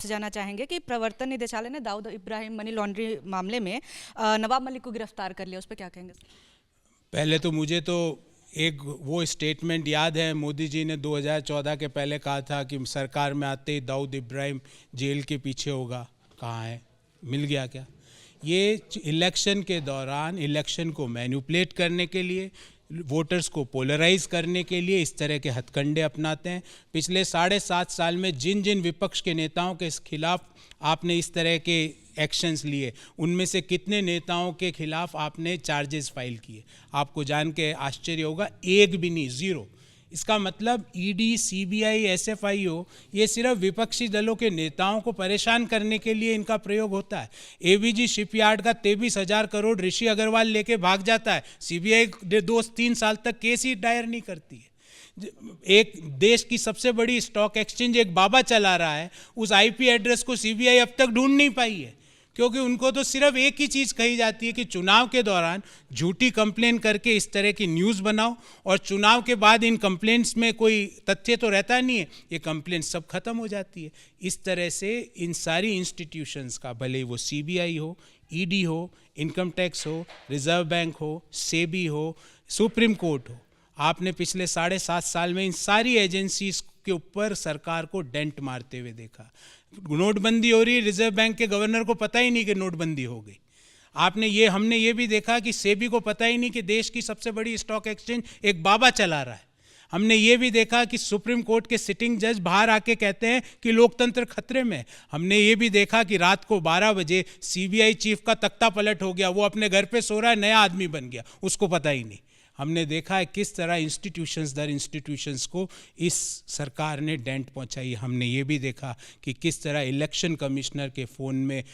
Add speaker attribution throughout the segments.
Speaker 1: आपसे जानना चाहेंगे कि प्रवर्तन निदेशालय ने दाऊद इब्राहिम मनी लॉन्ड्री मामले में नवाब मलिक को गिरफ्तार कर लिया, उस पर क्या कहेंगे?
Speaker 2: पहले तो मुझे तो एक वो स्टेटमेंट याद है, मोदी जी ने 2014 के पहले कहा था कि सरकार में आते ही दाऊद इब्राहिम जेल के पीछे होगा। कहाँ है? मिल गया क्या? ये इलेक्शन के दौरान इलेक्शन को मैनिपुलेट करने के लिए, वोटर्स को पोलराइज करने के लिए इस तरह के हथकंडे अपनाते हैं। पिछले 7.5 साल में जिन जिन विपक्ष के नेताओं के खिलाफ आपने इस तरह के एक्शंस लिए, उनमें से कितने नेताओं के खिलाफ आपने चार्जेस फाइल किए? आपको जान के आश्चर्य होगा, एक भी नहीं, ज़ीरो। इसका मतलब ईडी, सीबीआई, एसएफआईओ ये सिर्फ विपक्षी दलों के नेताओं को परेशान करने के लिए इनका प्रयोग होता है। एवीजी शिपयार्ड का 23,000 करोड़ ऋषि अग्रवाल लेके भाग जाता है, सीबीआई 2-3 साल तक केस ही दायर नहीं करती है। एक देश की सबसे बड़ी स्टॉक एक्सचेंज एक बाबा चला रहा है, उस आईपी एड्रेस को सीबीआई अब तक ढूंढ नहीं पाई है, क्योंकि उनको तो सिर्फ एक ही चीज़ कही जाती है कि चुनाव के दौरान झूठी कंप्लेन करके इस तरह की न्यूज़ बनाओ, और चुनाव के बाद इन कंप्लेंट्स में कोई तथ्य तो रहता नहीं है, ये कंप्लेंट सब खत्म हो जाती है। इस तरह से इन सारी इंस्टीट्यूशंस का, भले वो सीबीआई हो, ईडी हो, इनकम टैक्स हो, रिजर्व बैंक हो, सेबी हो, सुप्रीम कोर्ट हो, आपने पिछले 7.5 साल में इन सारी एजेंसीज के ऊपर सरकार को डेंट मारते हुए देखा। नोटबंदी हो रही है, रिजर्व बैंक के गवर्नर को पता ही नहीं कि नोटबंदी हो गई। हमने ये भी देखा कि सेबी को पता ही नहीं कि देश की सबसे बड़ी स्टॉक एक्सचेंज एक बाबा चला रहा है। हमने ये भी देखा कि सुप्रीम कोर्ट के सिटिंग जज बाहर आके कहते हैं कि लोकतंत्र खतरे में है। हमने ये भी देखा कि रात को 12 बजे सीबीआई चीफ का तख्ता पलट हो गया, वो अपने घर पे सो रहा है, नया आदमी बन गया, उसको पता ही नहीं। हमने देखा है किस तरह इंस्टीट्यूशंस दर इंस्टीट्यूशंस को इस सरकार ने डेंट पहुंचाई। हमने ये भी देखा कि किस तरह इलेक्शन कमिश्नर के फ़ोन में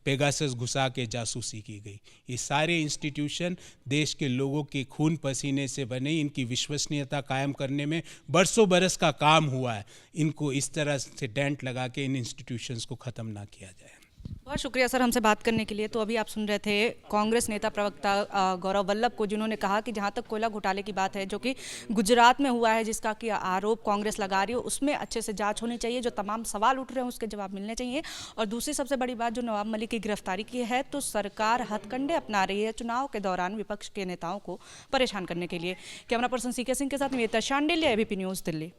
Speaker 2: पेगासस घुसा के जासूसी की गई। ये सारे इंस्टीट्यूशन देश के लोगों के खून पसीने से बने, इनकी विश्वसनीयता कायम करने में बरसों बरस का काम हुआ है। इनको इस तरह से डेंट लगा के इन इंस्टीट्यूशंस को ख़त्म ना किया जाए।
Speaker 1: बहुत शुक्रिया सर हमसे बात करने के लिए। तो अभी आप सुन रहे थे कांग्रेस नेता प्रवक्ता गौरव वल्लभ को, जिन्होंने कहा कि जहां तक कोयला घोटाले की बात है, जो कि गुजरात में हुआ है, जिसका कि आरोप कांग्रेस लगा रही है, उसमें अच्छे से जांच होनी चाहिए, जो तमाम सवाल उठ रहे हैं उसके जवाब मिलने चाहिए। और दूसरी सबसे बड़ी बात, जो नवाब मलिक की गिरफ्तारी की है, तो सरकार हथकंडे अपना रही है चुनाव के दौरान विपक्ष के नेताओं को परेशान करने के लिए। कैमरा पर्सन सीके सिंह के साथ निवेदिता शांडिल्य, एबीपी न्यूज़, दिल्ली।